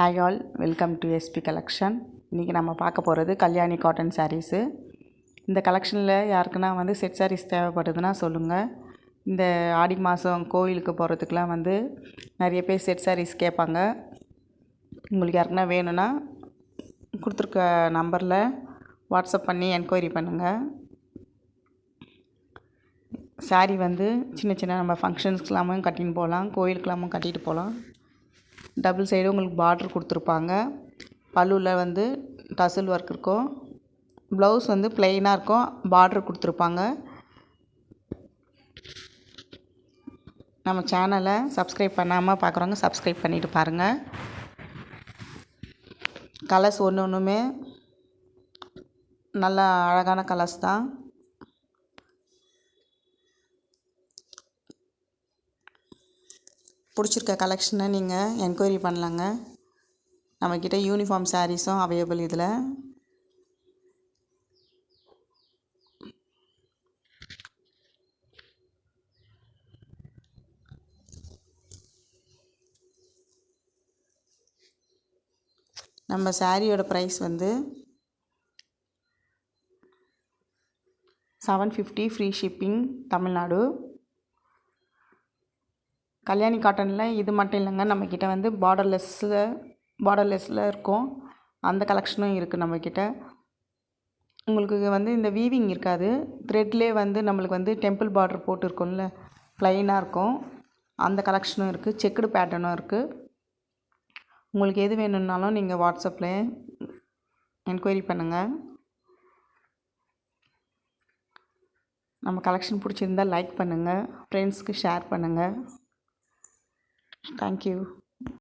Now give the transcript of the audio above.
Hi all, welcome to SP collection. இன்றைக்கி நம்ம பார்க்க போகிறது கல்யாணி காட்டன் சாரீஸு. இந்த கலெக்ஷனில் யாருக்குன்னா செட் சாரீஸ் தேவைப்படுதுன்னா சொல்லுங்கள். இந்த ஆடி மாதம் கோயிலுக்கு போகிறதுக்கெலாம் நிறைய பேர் செட் சாரீஸ் கேட்பாங்க. உங்களுக்கு யாருக்குன்னா வேணும்னா கொடுத்துருக்க நம்பரில் வாட்ஸ்அப் பண்ணி என்கொயரி பண்ணுங்கள். சாரீ சின்ன சின்ன நம்ம ஃபங்க்ஷன்ஸ்க்கெல்லாமும் கட்டின்னு போகலாம், கோயிலுக்கெல்லாமும் கட்டிட்டு போகலாம். டபுள் சைடு உங்களுக்கு பார்டர் கொடுத்துருப்பாங்க. பல்லுவில் டசல் ஒர்க் இருக்கும். ப்ளவுஸ் ப்ளெயினாக இருக்கும், பார்டர் கொடுத்துருப்பாங்க. நம்ம சேனலை சப்ஸ்கிரைப் பண்ணாமல் பார்க்குறவங்க சப்ஸ்கிரைப் பண்ணிவிட்டு பாருங்கள். கலர்ஸ் ஒன்றுமே நல்லா அழகான கலர்ஸ் தான். பிடிச்சிருக்க கலெக்ஷனை நீங்கள் என்கொயரி பண்ணலாங்க. நம்மக்கிட்ட யூனிஃபார்ம் சாரீஸும் அவைலபிள். இதில் நம்ம சாரியோட price 750 free shipping, Tamil Nadu. Kalyani காட்டனில் இது மட்டும் இல்லைங்க, நம்மக்கிட்ட பார்டர்லெஸ்ஸில் இருக்கும். அந்த கலெக்ஷனும் இருக்குது நம்மக்கிட்ட. உங்களுக்கு இந்த வீவிங் இருக்காது, த்ரெட்லேயே நம்மளுக்கு டெம்பிள் பார்டர் போட்டு இருக்கும்ல, ப்ளைனாக இருக்கும். அந்த கலெக்ஷனும் இருக்குது. செக்குடு பேட்டர்னும் இருக்குது. உங்களுக்கு எது வேணும்னாலும் நீங்கள் வாட்ஸ்அப்பில் என்கொயரி பண்ணுங்கள். நம்ம கலெக்ஷன் பிடிச்சிருந்தால் லைக் பண்ணுங்கள், ஃப்ரெண்ட்ஸ்க்கு ஷேர் பண்ணுங்கள். Thank you.